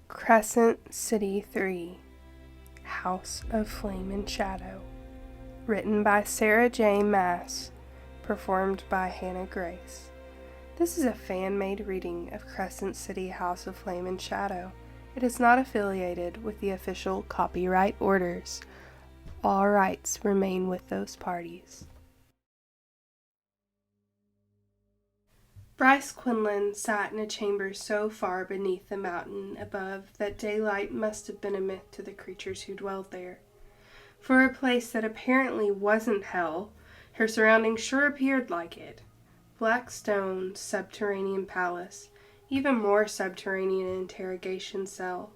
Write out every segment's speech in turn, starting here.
Crescent City 3, House of Flame and Shadow. Written by Sarah J. Maas. Performed by Hannah Grace. This is a fan-made reading of Crescent City House of Flame and Shadow. It is not affiliated with the official copyright orders. All rights remain with those parties. Bryce Quinlan sat in a chamber so far beneath the mountain above that daylight must have been a myth to the creatures who dwelled there. For a place that apparently wasn't hell, her surroundings sure appeared like it. Black stone, subterranean palace, even more subterranean interrogation cell.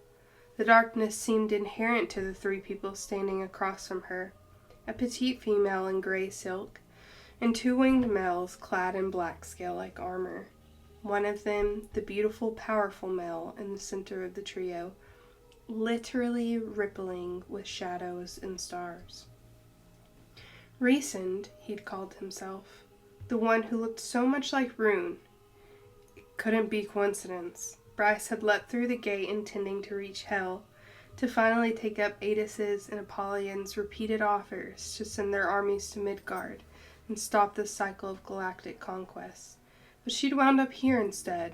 The darkness seemed inherent to the three people standing across from her, a petite female in gray silk, and two winged males clad in black scale-like armor. One of them, the beautiful, powerful male in the center of the trio, literally rippling with shadows and stars. Crescent, he'd called himself, the one who looked so much like Rune. It couldn't be coincidence. Bryce had leapt through the gate intending to reach Hell, to finally take up Adis's and Apollyon's repeated offers to send their armies to Midgard and stop the cycle of galactic conquest. But she'd wound up here instead.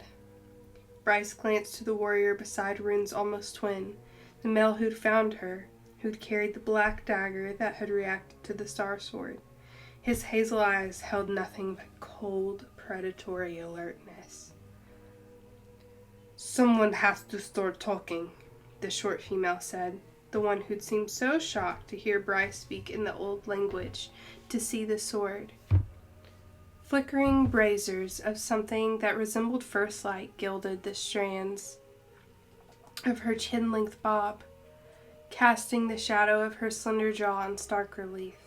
Bryce glanced to the warrior beside Rune's almost twin, the male who'd found her, who'd carried the black dagger that had reacted to the star sword. His hazel eyes held nothing but cold, predatory alertness. "Someone has to start talking," the short female said, the one who'd seemed so shocked to hear Bryce speak in the old language, to see the sword. Flickering braziers of something that resembled first light gilded the strands of her chin-length bob, casting the shadow of her slender jaw in stark relief.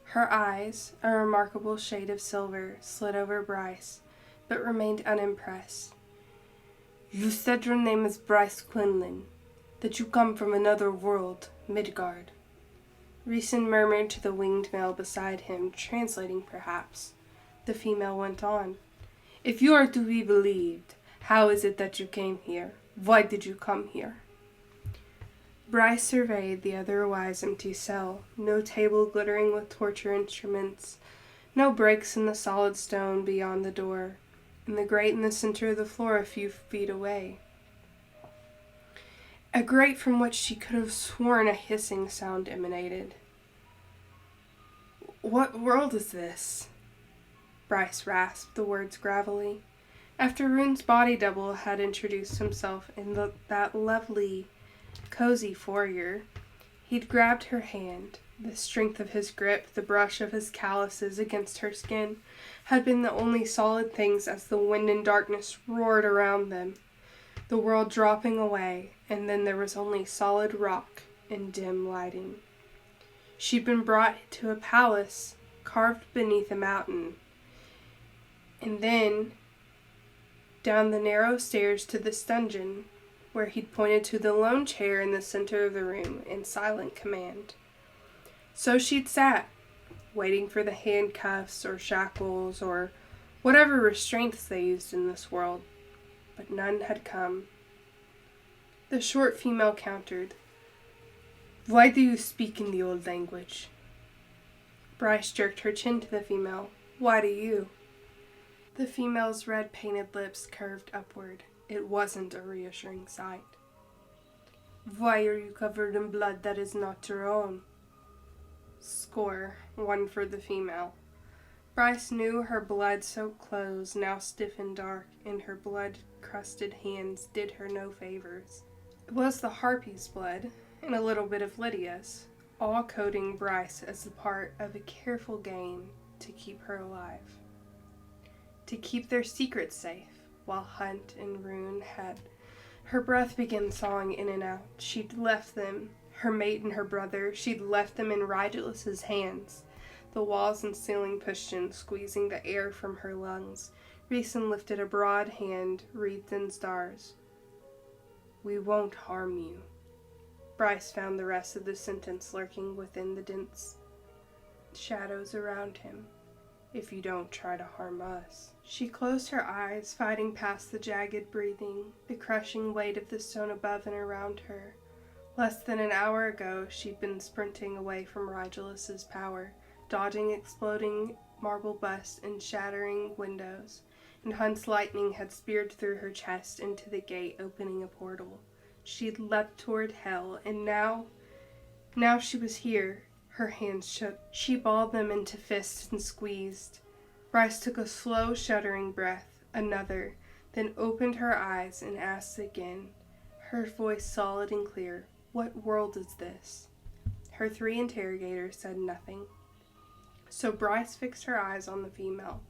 Her eyes, a remarkable shade of silver, slid over Bryce, but remained unimpressed. "You said your name is Bryce Quinlan, that you come from another world, Midgard." Crescent murmured to the winged male beside him, translating perhaps. The female went on. "If you are to be believed, how is it that you came here? Why did you come here?" Bryce surveyed the otherwise empty cell, no table glittering with torture instruments, no breaks in the solid stone beyond the door, and the grate in the center of the floor a few feet away. A grate from which she could have sworn a hissing sound emanated. "What world is this?" Bryce rasped the words gravelly. After Rune's body double had introduced himself in that lovely, cozy foyer, he'd grabbed her hand. The strength of his grip, the brush of his calluses against her skin, had been the only solid things as the wind and darkness roared around them, the world dropping away, and then there was only solid rock and dim lighting. She'd been brought to a palace carved beneath a mountain, and then down the narrow stairs to this dungeon, where he'd pointed to the lone chair in the center of the room in silent command. So she'd sat, waiting for the handcuffs or shackles or whatever restraints they used in this world, but none had come. The short female countered, "Why do you speak in the old language?" Bryce jerked her chin to the female. "Why do you?" The female's red-painted lips curved upward. It wasn't a reassuring sight. "Why are you covered in blood that is not your own?" Score, one for the female. Bryce knew her blood-soaked clothes, now stiff and dark, and her blood-crusted hands did her no favors. It was the harpy's blood, and a little bit of Lydia's, all coding Bryce as a part of a careful game to keep her alive. To keep their secrets safe, while Hunt and Rune had. Her breath began sawing in and out. She'd left them, her mate and her brother, she'd left them in Rigellus's hands. The walls and ceiling pushed in, squeezing the air from her lungs. Crescent lifted a broad hand, wreathed in stars. "We won't harm you." Bryce found the rest of the sentence lurking within the dense shadows around him. if you don't try to harm us. She closed her eyes, fighting past the jagged breathing, the crushing weight of the stone above and around her. Less than an hour ago, she'd been sprinting away from Rigelus's power, dodging exploding marble busts and shattering windows, and Hunt's lightning had speared through her chest into the gate, opening a portal. She'd leapt toward hell, and now she was here. Her hands shook. She balled them into fists and squeezed. Bryce took a slow, shuddering breath, another, then opened her eyes and asked again, her voice solid and clear, "What world is this?" Her three interrogators said nothing. So Bryce fixed her eyes on the female,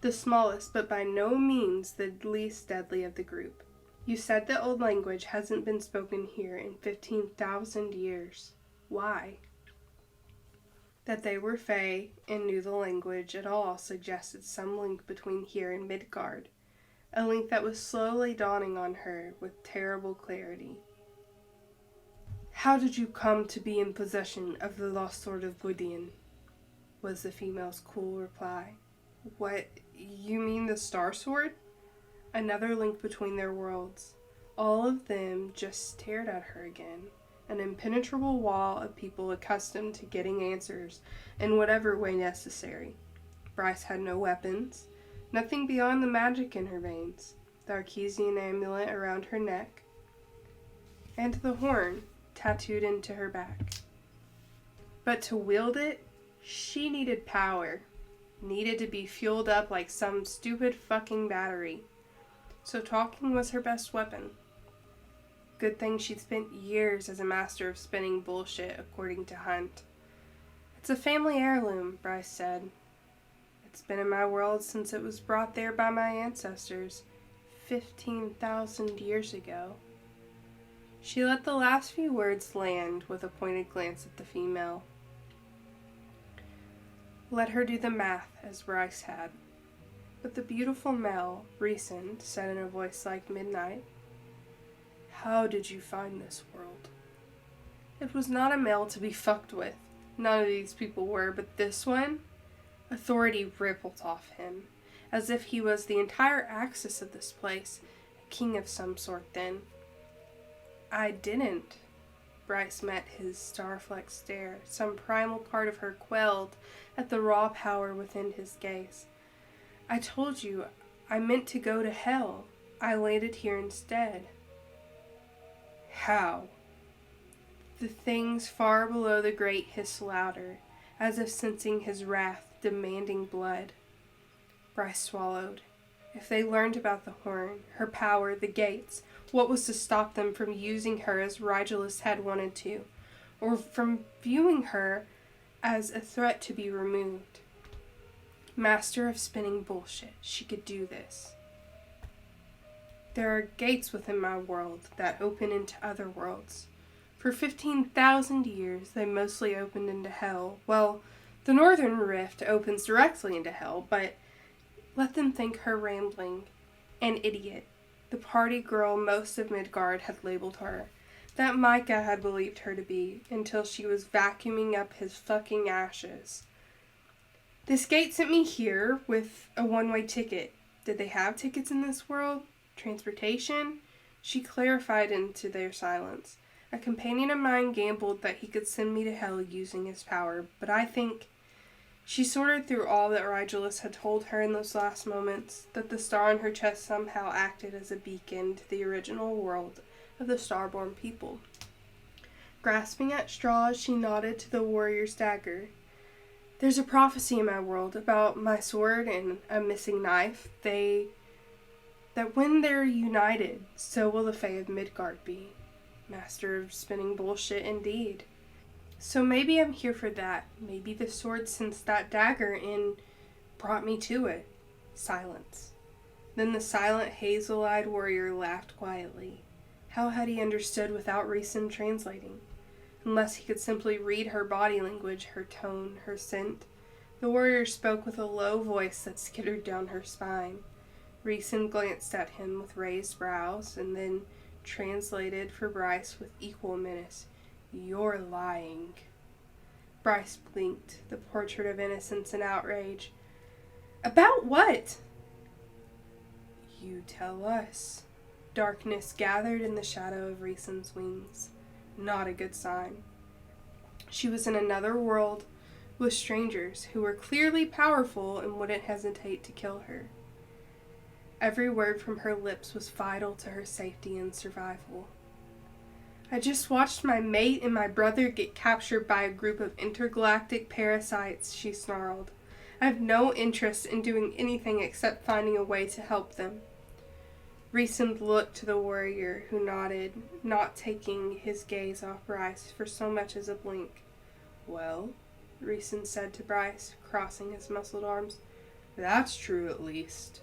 the smallest but by no means the least deadly of the group. "You said the old language hasn't been spoken here in 15,000 years. Why?" That they were Fae and knew the language at all suggested some link between here and Midgard, a link that was slowly dawning on her with terrible clarity. "How did you come to be in possession of the lost sword of Gwydion?" was the female's cool reply. "What, you mean the Star Sword?" Another link between their worlds. All of them just stared at her again. An impenetrable wall of people accustomed to getting answers in whatever way necessary. Bryce had no weapons, nothing beyond the magic in her veins, the Archesian amulet around her neck, and the horn tattooed into her back. But to wield it, she needed power, needed to be fueled up like some stupid fucking battery. So talking was her best weapon. Good thing she'd spent years as a master of spinning bullshit, according to Hunt. "It's a family heirloom," Bryce said. "It's been in my world since it was brought there by my ancestors, 15,000 years ago." She let the last few words land with a pointed glance at the female. Let her do the math, as Bryce had. But the beautiful male, Crescent, said in a voice like midnight, "How did you find this world?" It was not a male to be fucked with. None of these people were, but this one? Authority rippled off him, as if he was the entire axis of this place, a king of some sort then. "I didn't." Bryce met his star-flecked stare. Some primal part of her quelled at the raw power within his gaze. "I told you, I meant to go to hell. I landed here instead." "How?" The things far below the grate hissed louder, as if sensing his wrath demanding blood. Bryce swallowed. If they learned about the horn, her power, the gates, what was to stop them from using her as Rigelus had wanted to, or from viewing her as a threat to be removed? Master of spinning bullshit, she could do this. "There are gates within my world that open into other worlds. For 15,000 years, they mostly opened into hell. Well, the northern rift opens directly into hell, but let them think her rambling. An idiot. The party girl most of Midgard had labeled her. That Micah had believed her to be, until she was vacuuming up his fucking ashes. This gate sent me here with a one-way ticket. Did they have tickets in this world? Transportation?" She clarified into their silence. "A companion of mine gambled that he could send me to hell using his power, but I think..." She sorted through all that Rigelus had told her in those last moments, that the star on her chest somehow acted as a beacon to the original world of the starborn people. Grasping at straws, she nodded to the warrior's dagger. "There's a prophecy in my world about my sword and a missing knife. That when they're united, so will the Fae of Midgard be. Master of spinning bullshit indeed. So maybe I'm here for that. Maybe the sword sensed that dagger and brought me to it." Silence. Then the silent, hazel-eyed warrior laughed quietly. How had he understood without Reason translating? Unless he could simply read her body language, her tone, her scent. The warrior spoke with a low voice that skittered down her spine. Reason glanced at him with raised brows, and then translated for Bryce with equal menace. "You're lying." Bryce blinked, the portrait of innocence and outrage. About what? You tell us. Darkness gathered in the shadow of Reason's wings. Not a good sign. She was in another world with strangers who were clearly powerful and wouldn't hesitate to kill her. Every word from her lips was vital to her safety and survival. I just watched my mate and my brother get captured by a group of intergalactic parasites, she snarled. I have no interest in doing anything except finding a way to help them. Reason looked to the warrior, who nodded, not taking his gaze off Bryce for so much as a blink. Well, Reason said to Bryce, crossing his muscled arms, that's true at least.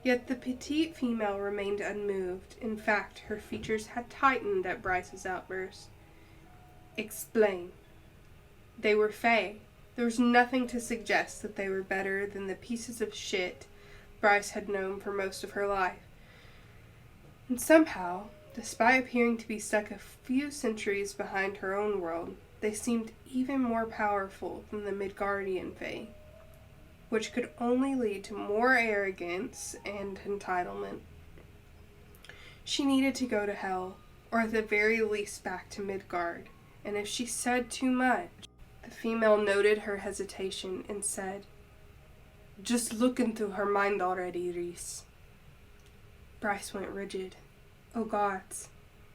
Yet the petite female remained unmoved. In fact, her features had tightened at Bryce's outburst. Explain. They were Fae. There was nothing to suggest that they were better than the pieces of shit Bryce had known for most of her life. And somehow, despite appearing to be stuck a few centuries behind her own world, they seemed even more powerful than the Midgardian Fae, which could only lead to more arrogance and entitlement. She needed to go to hell, or at the very least back to Midgard, and if she said too much, the female noted her hesitation and said, just look into her mind already, Reese. Bryce went rigid. Oh gods,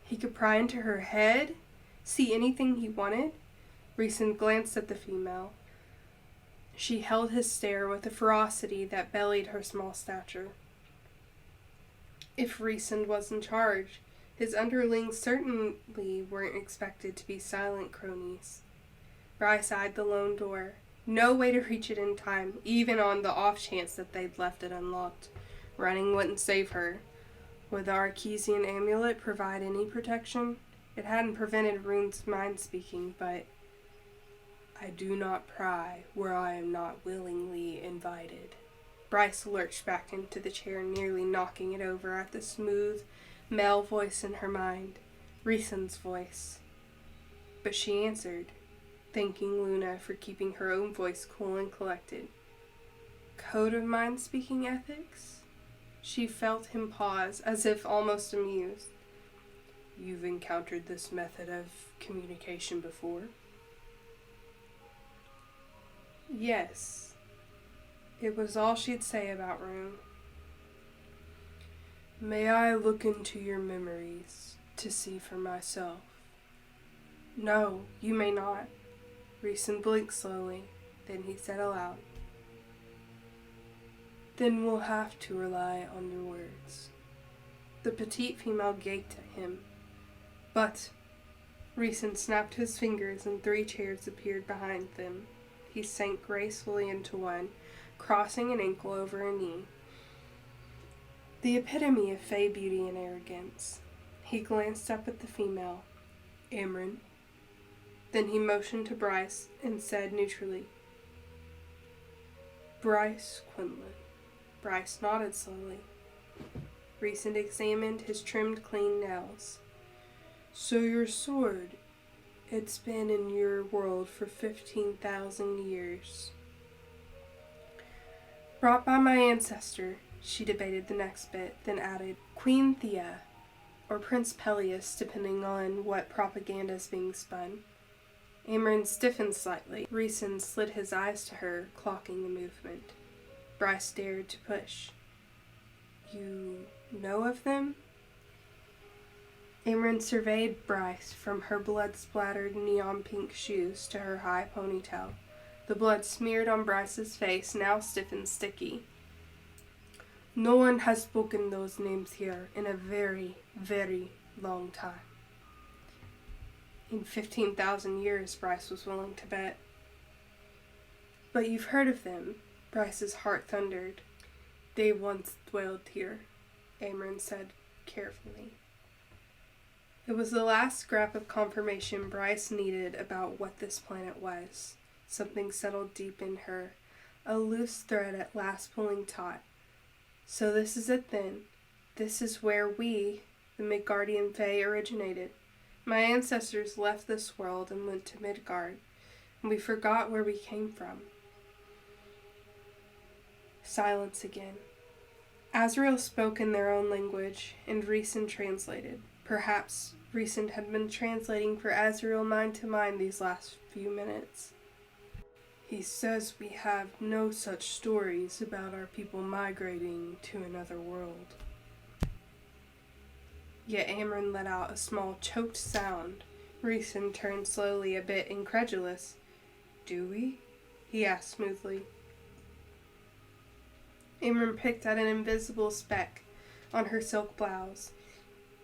he could pry into her head? See anything he wanted? Reason glanced at the female. She held his stare with a ferocity that belied her small stature. If Reason was in charge, his underlings certainly weren't expected to be silent cronies. Bryce eyed the lone door. No way to reach it in time, even on the off chance that they'd left it unlocked. Running wouldn't save her. Would the Archesian amulet provide any protection? It hadn't prevented Rune's mind speaking, but I do not pry where I am not willingly invited. Bryce lurched back into the chair, nearly knocking it over at the smooth, male voice in her mind. Reason's voice. But she answered, thanking Luna for keeping her own voice cool and collected. Code of mind-speaking ethics? She felt him pause, as if almost amused. You've encountered this method of communication before? Yes. It was all she'd say about Rune. May I look into your memories to see for myself? No, you may not. Reason blinked slowly, then he said aloud. Then we'll have to rely on your words. The petite female gaped at him. But Reason snapped his fingers and 3 chairs appeared behind them. He sank gracefully into one, crossing an ankle over a knee. The epitome of Fae beauty and arrogance. He glanced up at the female. Amryn. Then he motioned to Bryce and said neutrally, Bryce Quinlan. Bryce nodded slowly. Reason examined his trimmed clean nails. So your sword, it's been in your world for 15,000 years. Brought by my ancestor, she debated the next bit, then added, Queen Thea, or Prince Peleus, depending on what propaganda is being spun. Amryn stiffened slightly. Reason slid his eyes to her, clocking the movement. Bryce dared to push. You know of them? Amryn surveyed Bryce from her blood-splattered neon-pink shoes to her high ponytail. The blood smeared on Bryce's face, now stiff and sticky. No one has spoken those names here in a very, very long time. In 15,000 years, Bryce was willing to bet. But you've heard of them. Bryce's heart thundered. They once dwelled here, Amryn said carefully. It was the last scrap of confirmation Bryce needed about what this planet was. Something settled deep in her, a loose thread at last pulling taut. So this is it then. This is where we, the Midgardian Fae, originated. My ancestors left this world and went to Midgard, and we forgot where we came from. Silence again. Azrael spoke in their own language, and Reeson translated. Perhaps Reeson had been translating for Azrael mind to mind these last few minutes. He says we have no such stories about our people migrating to another world. Yet Amryn let out a small choked sound. Reeson turned slowly, a bit incredulous. Do we? He asked smoothly. Amryn picked at an invisible speck on her silk blouse.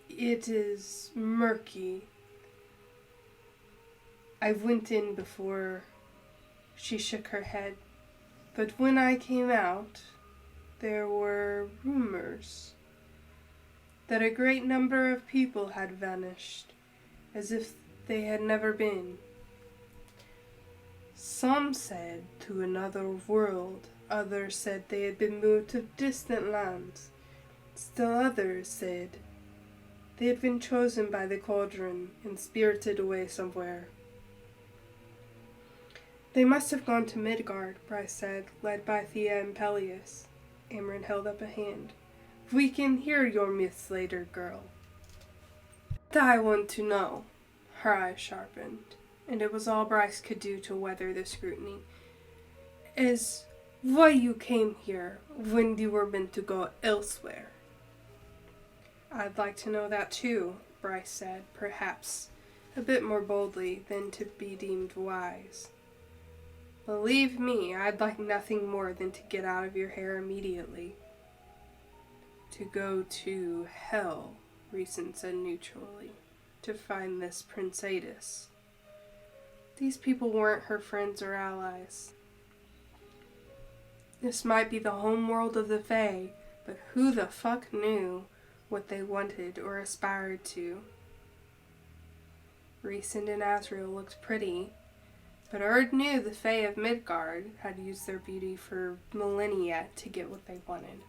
It is murky. I went in before. She shook her head. But when I came out, there were rumors that a great number of people had vanished, as if they had never been. Some said to another world, others said they had been moved to distant lands. Still others said they had been chosen by the cauldron and spirited away somewhere. They must have gone to Midgard, Bryce said, led by Thea and Peleus. Amryn held up a hand. We can hear your myths later, girl. What I want to know, her eyes sharpened, and it was all Bryce could do to weather the scrutiny, is why you came here when you were meant to go elsewhere. I'd like to know that too, Bryce said, perhaps a bit more boldly than to be deemed wise. Believe me, I'd like nothing more than to get out of your hair immediately. To go to hell, Reeson said neutrally, to find this Prince Adis. These people weren't her friends or allies. This might be the home world of the Fae, but who the fuck knew what they wanted or aspired to? Reeson and Azrael looked pretty, but Erd knew the Fae of Midgard had used their beauty for millennia to get what they wanted.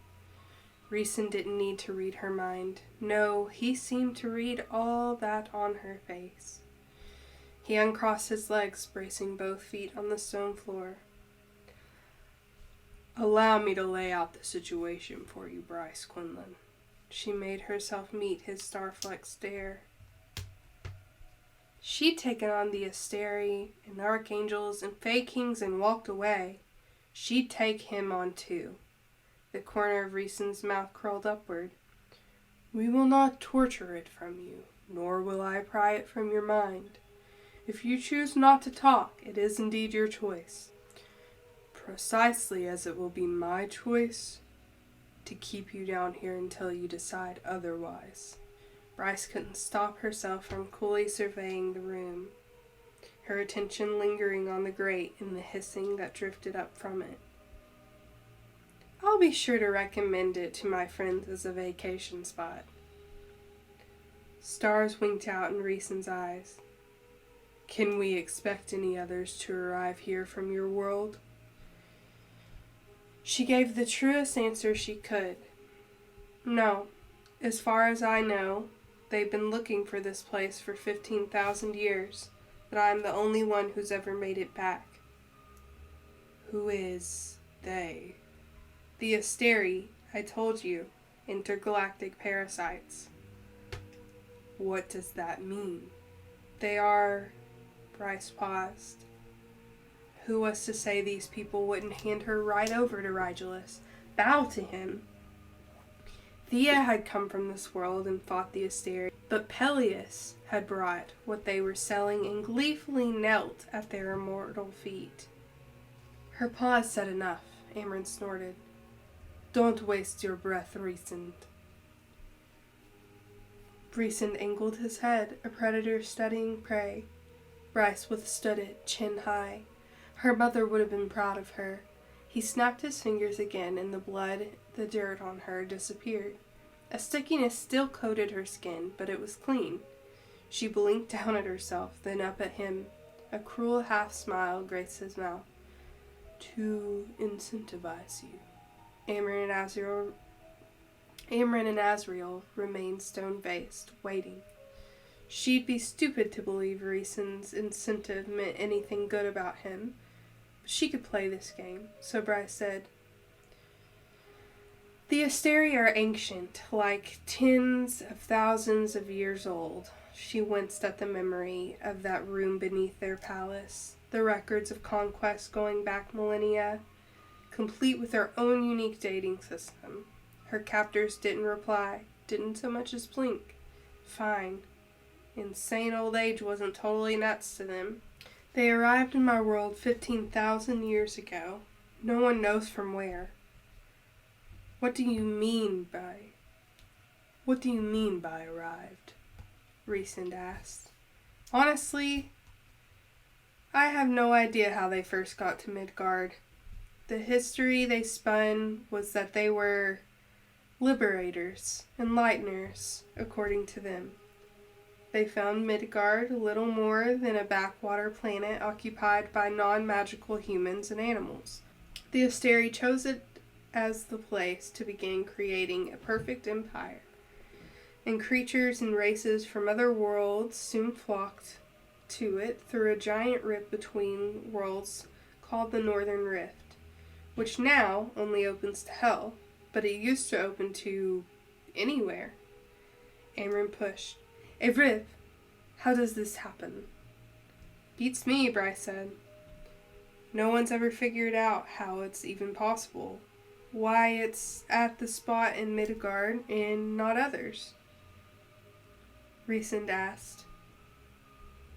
Reeson didn't need to read her mind. No, he seemed to read all that on her face. He uncrossed his legs, bracing both feet on the stone floor. Allow me to lay out the situation for you, Bryce Quinlan. She made herself meet his star-flecked stare. She'd taken on the Asteri and archangels and Fae kings and walked away. She'd take him on too. The corner of Reeson's mouth curled upward. We will not torture it from you, nor will I pry it from your mind. If you choose not to talk, it is indeed your choice. Precisely as it will be my choice to keep you down here until you decide otherwise. Bryce couldn't stop herself from coolly surveying the room, her attention lingering on the grate and the hissing that drifted up from it. I'll be sure to recommend it to my friends as a vacation spot. Stars winked out in Reeson's eyes. Can we expect any others to arrive here from your world? She gave the truest answer she could. No, as far as I know, they've been looking for this place for 15,000 years, but I'm the only one who's ever made it back. Who is they? The Asteri, I told you, intergalactic parasites. What does that mean? They are... Bryce paused. Who was to say these people wouldn't hand her right over to Rigelus, bow to him? Thea had come from this world and fought the Asteri, but Peleus had brought what they were selling and gleefully knelt at their immortal feet. Her pause said enough. Amryn snorted. Don't waste your breath, Reeson. Reeson angled his head, a predator studying prey. Bryce withstood it, chin high. Her mother would have been proud of her. He snapped his fingers again, and the blood, the dirt on her, disappeared. A stickiness still coated her skin, but it was clean. She blinked down at herself, then up at him. A cruel half-smile graced his mouth. To incentivize you. Amryn and Azrael remained stone-faced, waiting. She'd be stupid to believe Reeson's incentive meant anything good about him. But she could play this game, so Bryce said, The Asteri are ancient, like tens of thousands of years old. She winced at the memory of that room beneath their palace, the records of conquest going back millennia, complete with their own unique dating system. Her captors didn't reply, didn't so much as blink. Fine. Insane old age wasn't totally nuts to them. They arrived in my world 15,000 years ago. No one knows from where. What do you mean by arrived? Crescent asked. Honestly, I have no idea how they first got to Midgard. The history they spun was that they were liberators, enlighteners, according to them. They found Midgard little more than a backwater planet occupied by non-magical humans and animals. The Asteri chose it as the place to begin creating a perfect empire, and creatures and races from other worlds soon flocked to it through a giant rift between worlds called the Northern Rift, which now only opens to Hell, but it used to open to anywhere. Amryn pushed. A rift? How does this happen? Beats me, Bryce said. No one's ever figured out how it's even possible. Why it's at the spot in Midgard and not others? Crescent asked.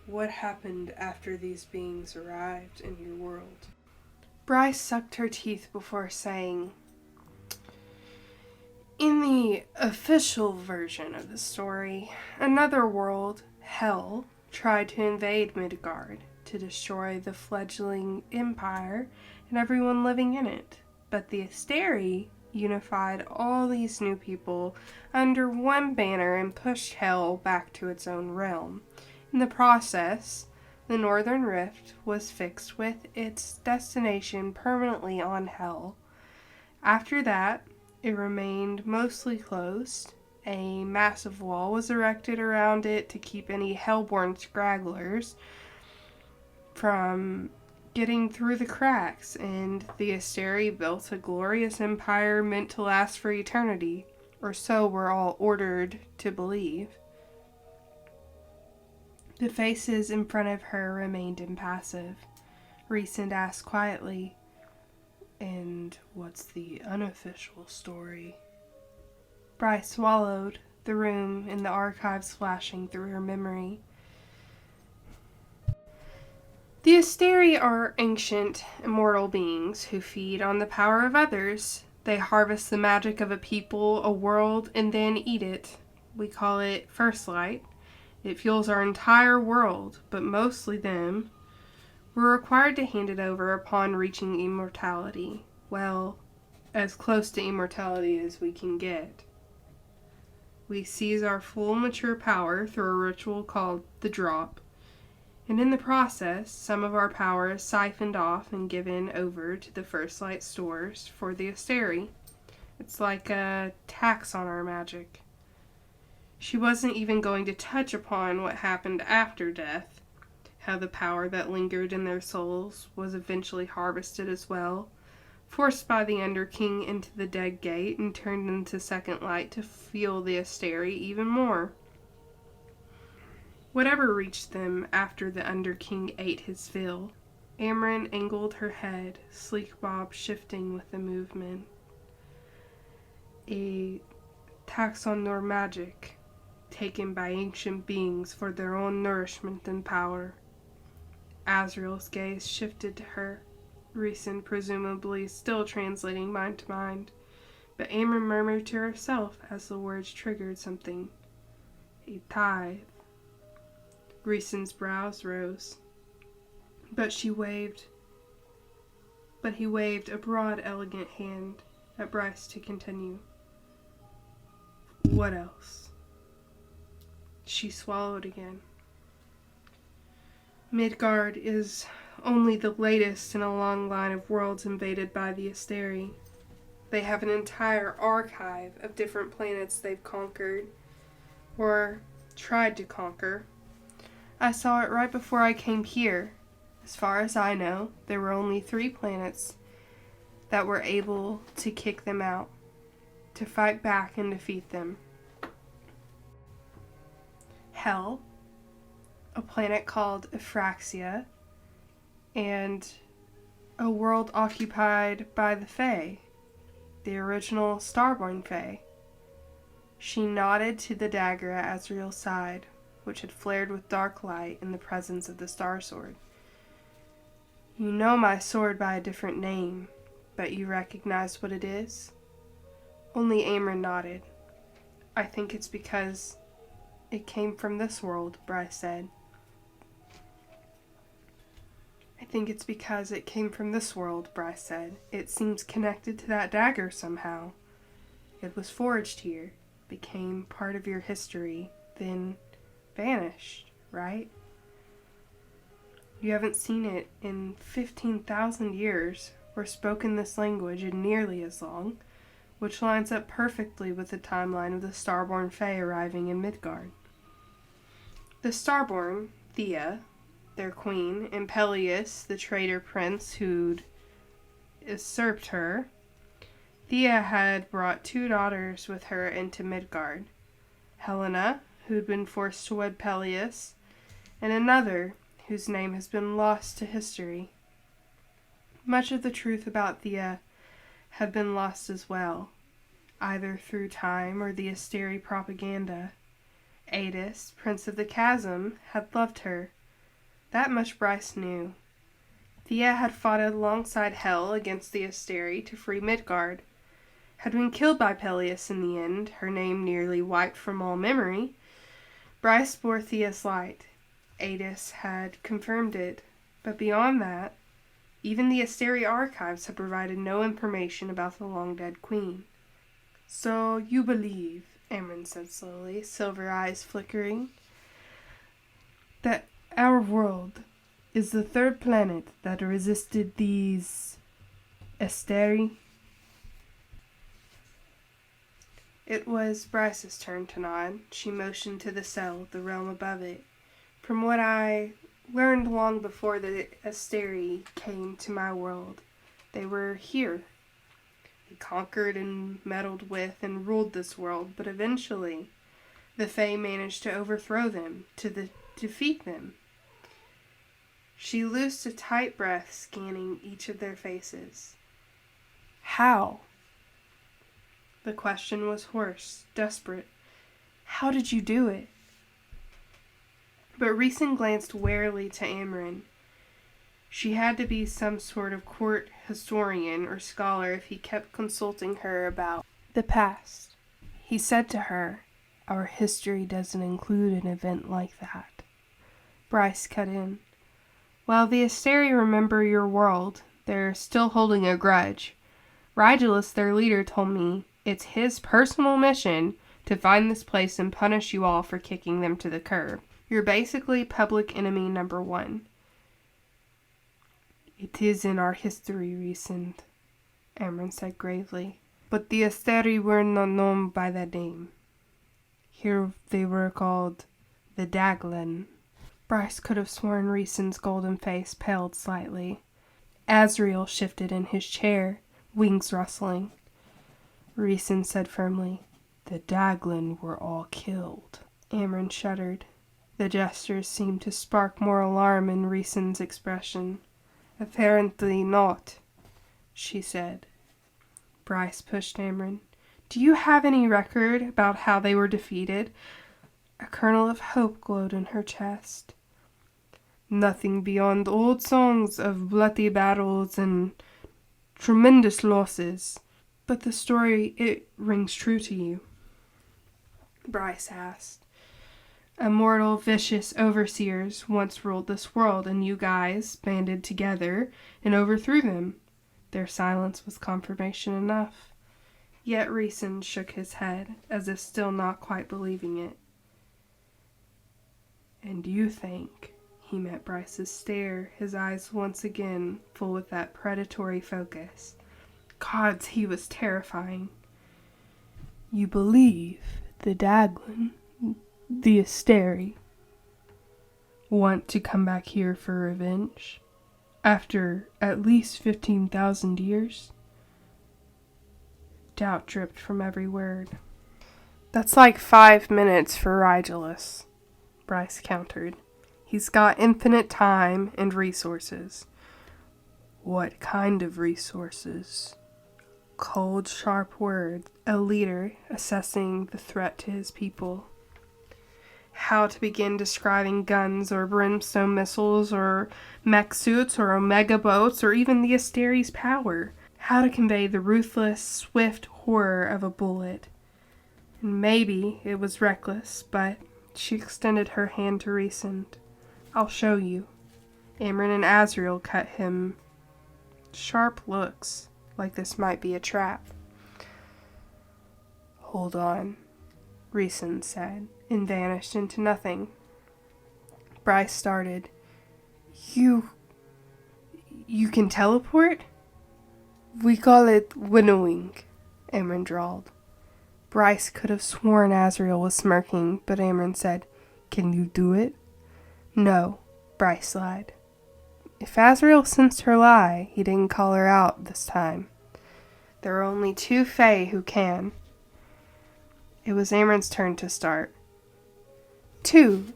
What happened after these beings arrived in your world? Bryce sucked her teeth before saying, in the official version of the story, another world, Hell, tried to invade Midgard to destroy the fledgling empire and everyone living in it. But the Asteri unified all these new people under one banner and pushed Hell back to its own realm. In the process, the Northern Rift was fixed with its destination permanently on Hell. After that, it remained mostly closed. A massive wall was erected around it to keep any Hellborn stragglers from getting through the cracks, and the Asteri built a glorious empire meant to last for eternity, or so we're all ordered to believe. The faces in front of her remained impassive. Crescent asked quietly, and what's the unofficial story? Bryce swallowed, the room and the archives flashing through her memory. The Asteri are ancient, immortal beings who feed on the power of others. They harvest the magic of a people, a world, and then eat it. We call it First Light. It fuels our entire world, but mostly them. We're required to hand it over upon reaching immortality. Well, as close to immortality as we can get. We seize our full mature power through a ritual called the Drop. And in the process, some of our power is siphoned off and given over to the First Light stores for the Asteri. It's like a tax on our magic. She wasn't even going to touch upon what happened after death, how the power that lingered in their souls was eventually harvested as well, forced by the Underking into the Dead Gate and turned into Second Light to fuel the Asteri even more. Whatever reached them after the Underking ate his fill. Amryn angled her head, sleek bob shifting with the movement. A tax on your magic, taken by ancient beings for their own nourishment and power. Azrael's gaze shifted to her, Crescent presumably still translating mind to mind, but Amryn murmured to herself as the words triggered something. A tithe. Crescent's brows rose, but he waved a broad, elegant hand at Bryce to continue. What else? She swallowed again. Midgard is only the latest in a long line of worlds invaded by the Asteri. They have an entire archive of different planets they've conquered, or tried to conquer. I saw it right before I came here. As far as I know, there were only 3 planets that were able to kick them out. to fight back and defeat them. Hell, a planet called Ephraxia, and a world occupied by the Fae, the original Starborn Fae. She nodded to the dagger at Azrael's side, which had flared with dark light in the presence of the Star Sword. You know my sword by a different name, but you recognize what it is? Only Amron nodded. I think it's because it came from this world, Bryce said. I think it's because it came from this world, Bryce said. It seems connected to that dagger somehow. It was forged here, became part of your history, then vanished, right? You haven't seen it in 15,000 years, or spoken this language in nearly as long, which lines up perfectly with the timeline of the Starborn Fae arriving in Midgard. The Starborn, Thea, their queen, and Peleus, the traitor prince who'd usurped her. Thea had brought 2 daughters with her into Midgard. Helena, who'd been forced to wed Peleus, and another whose name has been lost to history. Much of the truth about Thea had been lost as well, either through time or the Asteri propaganda. Adis, Prince of the Chasm, had loved her. That much Bryce knew. Thea had fought alongside Hel against the Asteri to free Midgard, had been killed by Peleus in the end, her name nearly wiped from all memory. Bryce bore Thea's light. Adis had confirmed it, but beyond that, even the Asteri archives had provided no information about the long-dead queen. So you believe, Amron said slowly, silver eyes flickering, that our world is the 3rd planet that resisted these Asteri? It was Bryce's turn to nod. She motioned to the cell, the realm above it. From what I learned long before the Asteri came to my world, they were here. They conquered and meddled with and ruled this world, but eventually the Fae managed to overthrow them, to defeat them. She loosed a tight breath, scanning each of their faces. How? The question was hoarse, desperate. How did you do it? But Rhys glanced warily to Amron. She had to be some sort of court historian or scholar if he kept consulting her about the past. He said to her, "Our history doesn't include an event like that." Bryce cut in. "Well, the Asteri remember your world. They're still holding a grudge. Rigulus, their leader, told me it's his personal mission to find this place and punish you all for kicking them to the curb. You're basically public enemy number 1. It is in our history recent, Amron said gravely. But the Asteri were not known by that name. Here they were called the Daglan. Bryce could have sworn Rhys's golden face paled slightly. Azrael shifted in his chair, wings rustling. Rhys said firmly, "The Daglan were all killed." Amron shuddered. The gestures seemed to spark more alarm in Rhys's expression. "Apparently not," she said. Bryce pushed Amron. "Do you have any record about how they were defeated?" A kernel of hope glowed in her chest. "Nothing beyond old songs of bloody battles and tremendous losses. But the story, it rings true to you?" Bryce asked. "Immortal, vicious overseers once ruled this world, and you guys banded together and overthrew them." Their silence was confirmation enough. Yet Rhys shook his head, as if still not quite believing it. "And you think," he met Bryce's stare, his eyes once again full with that predatory focus. Gods, he was terrifying. "You believe the Daglan, the Asteri, want to come back here for revenge? After at least 15,000 years?" Doubt dripped from every word. That's like 5 minutes for Rigulus, Bryce countered. He's got infinite time and resources. What kind of resources? Cold, sharp words, a leader assessing the threat to his people. How to begin describing guns or brimstone missiles or mech suits or omega boats or even the Asteri's power. How to convey the ruthless, swift horror of a bullet. And maybe it was reckless, but she extended her hand to Recent. I'll show you. Amryn and Azriel cut him sharp looks, like this might be a trap. Hold on, Recent said, and vanished into nothing. Bryce started. You can teleport? We call it winnowing, Amryn drawled. Bryce could have sworn Azriel was smirking, but Amryn said, Can you do it? No, Bryce lied. If Azriel sensed her lie, he didn't call her out this time. There are only 2 Fae who can. It was Amryn's turn to start. 2.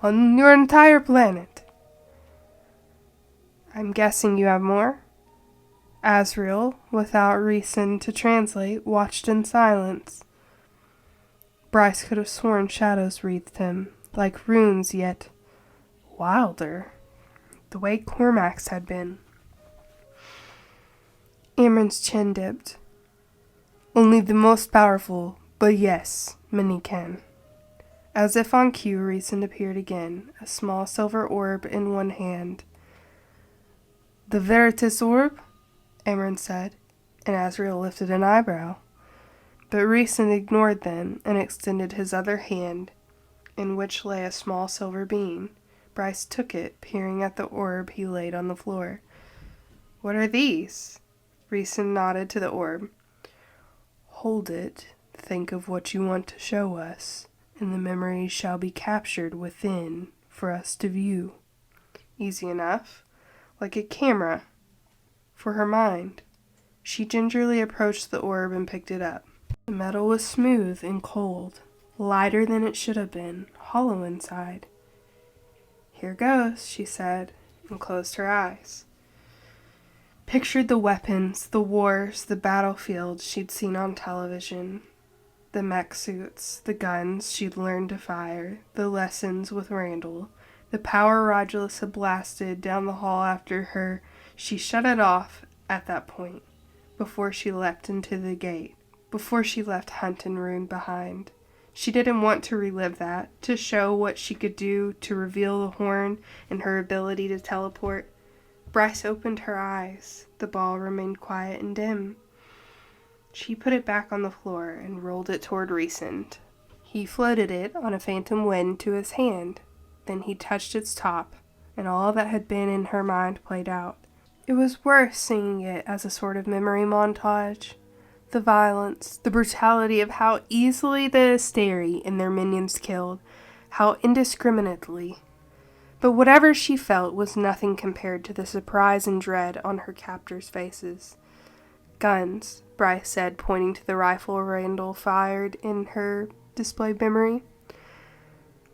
On your entire planet. I'm guessing you have more? Azriel, without reason to translate, watched in silence. Bryce could have sworn shadows wreathed him, like runes, yet wilder, the way Cormac's had been. Amryn's chin dipped. Only the most powerful, but yes, many can. As if on cue, Reason appeared again, a small silver orb in one hand. The Veritas orb? Amryn said, and Azriel lifted an eyebrow. But Reason ignored them and extended his other hand, in which lay a small silver bean. Bryce took it, peering at the orb he laid on the floor. What are these? Reason nodded to the orb. Hold it, think of what you want to show us, and the memories shall be captured within for us to view. Easy enough, like a camera for her mind. She gingerly approached the orb and picked it up. The metal was smooth and cold, lighter than it should have been, hollow inside. Here goes, she said, and closed her eyes. Pictured the weapons, the wars, the battlefields she'd seen on television, the mech suits, the guns she'd learned to fire, the lessons with Randall, the power Rodulus had blasted down the hall after her. She shut it off at that point, before she leapt into the gate, before she left Hunt and Rune behind. She didn't want to relive that, to show what she could do, to reveal the horn and her ability to teleport. Bryce opened her eyes. The ball remained quiet and dim. She put it back on the floor and rolled it toward Recent. He floated it on a phantom wind to his hand. Then he touched its top, and all that had been in her mind played out. It was worth seeing it as a sort of memory montage. The violence, the brutality of how easily the Asteri and their minions killed, how indiscriminately. But whatever she felt was nothing compared to the surprise and dread on her captors' faces. Guns, Bryce said, pointing to the rifle Randall fired in her displayed memory.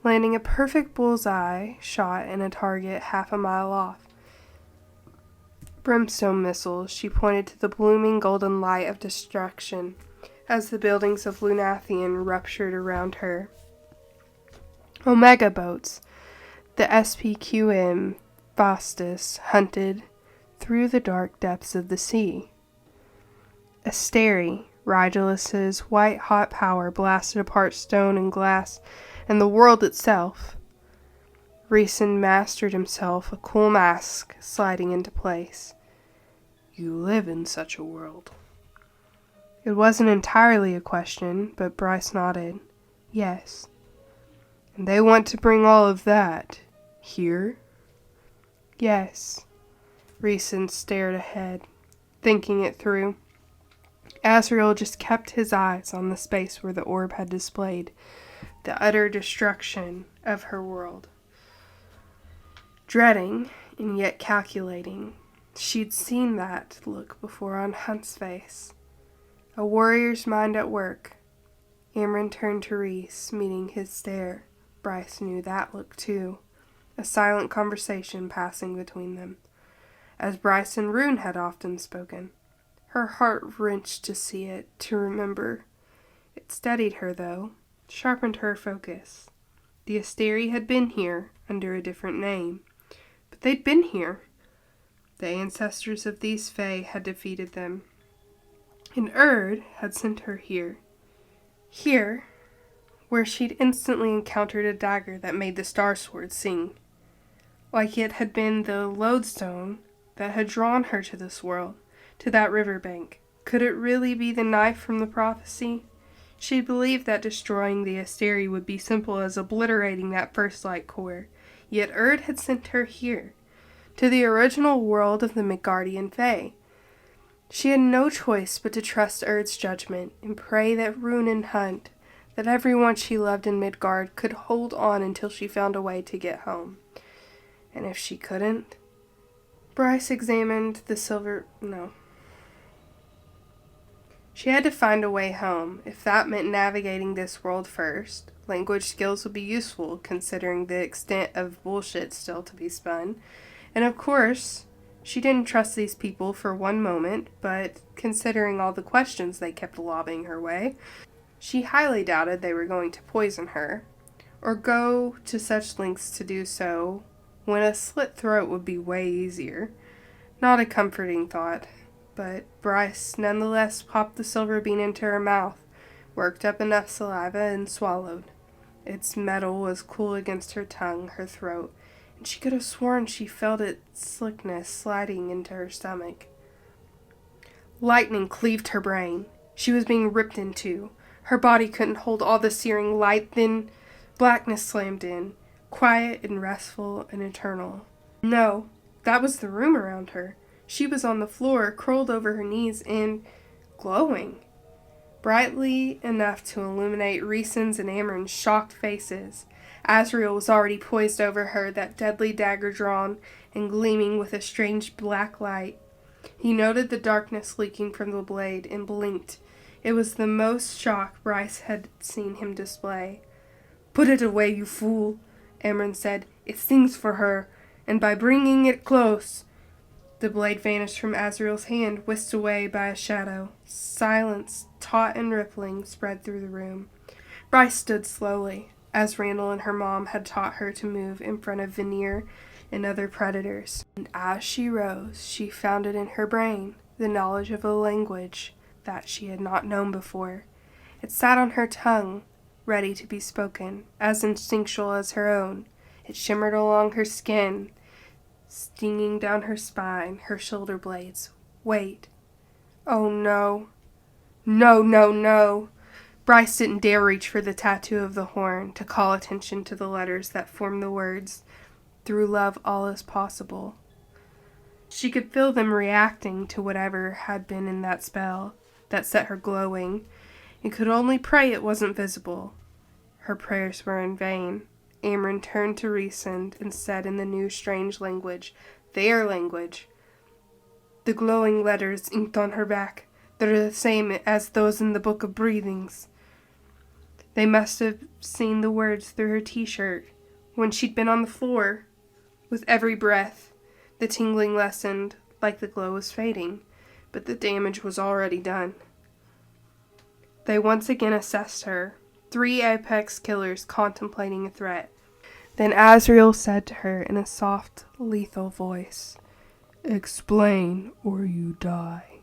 Landing a perfect bullseye shot in a target half a mile off. Brimstone missiles, she pointed to the blooming golden light of destruction as the buildings of Lunathian ruptured around her. Omega boats, the SPQM Vastus hunted through the dark depths of the sea. Asteri, Rigelus's white-hot power blasted apart stone and glass and the world itself. Reason mastered himself, a cool mask sliding into place. You live in such a world. It wasn't entirely a question, but Bryce nodded. Yes. And they want to bring all of that here? Yes. Reason stared ahead, thinking it through. Azriel just kept his eyes on the space where the orb had displayed the utter destruction of her world. Dreading, and yet calculating, she'd seen that look before on Hunt's face. A warrior's mind at work. Amron turned to Reese, meeting his stare. Bryce knew that look too. A silent conversation passing between them, as Bryce and Rune had often spoken. Her heart wrenched to see it, to remember. It steadied her, though, sharpened her focus. The Asteri had been here, under a different name. But they'd been here. The ancestors of these Fae had defeated them. And Erd had sent her here. Here, where she'd instantly encountered a dagger that made the Star Sword sing. Like it had been the lodestone that had drawn her to this world, to that riverbank. Could it really be the knife from the prophecy? She believed that destroying the Asteri would be simple as obliterating that first light core. Yet Erd had sent her here, to the original world of the Midgardian Fae. She had no choice but to trust Erd's judgment and pray that Rune and Hunt, that everyone she loved in Midgard, could hold on until she found a way to get home. And if she couldn't, Bryce examined the She had to find a way home. If that meant navigating this world first, language skills would be useful, considering the extent of bullshit still to be spun. And of course, she didn't trust these people for one moment, but considering all the questions they kept lobbing her way, she highly doubted they were going to poison her, or go to such lengths to do so when a slit throat would be way easier. Not a comforting thought, but Bryce nonetheless popped the silver bean into her mouth, worked up enough saliva, and swallowed. Its metal was cool against her tongue, her throat, and she could have sworn she felt its slickness sliding into her stomach. Lightning cleaved her brain. She was being ripped in two. Her body couldn't hold all the searing light. Then blackness slammed in, quiet and restful and eternal. No, that was the room around her. She was on the floor, curled over her knees, and glowing. Brightly enough to illuminate Reeson's and Amron's shocked faces. Azrael was already poised over her, that deadly dagger drawn and gleaming with a strange black light. He noted the darkness leaking from the blade and blinked. It was the most shock Bryce had seen him display. "Put it away, you fool," Amron said. "It stings for her, and by bringing it close—" The blade vanished from Azrael's hand, whisked away by a shadow. Silence, taut and rippling, spread through the room. Bryce stood slowly, as Randall and her mom had taught her to move in front of Veneer and other predators. And as she rose, she found it in her brain, the knowledge of a language that she had not known before. It sat on her tongue, ready to be spoken, as instinctual as her own. It shimmered along her skin, stinging down her spine, her shoulder blades. Wait. Oh no. No, no, no. Bryce didn't dare reach for the tattoo of the horn to call attention to the letters that formed the words, "Through love all is possible." She could feel them reacting to whatever had been in that spell that set her glowing, and could only pray it wasn't visible. Her prayers were in vain. Amron turned to Reeson and said in the new strange language, their language, "The glowing letters inked on her back, they're the same as those in the Book of Breathings." They must have seen the words through her t-shirt when she'd been on the floor. With every breath, the tingling lessened, like the glow was fading, but the damage was already done. They once again assessed her, 3 apex killers contemplating a threat. Then Azrael said to her in a soft, lethal voice, "Explain or you die."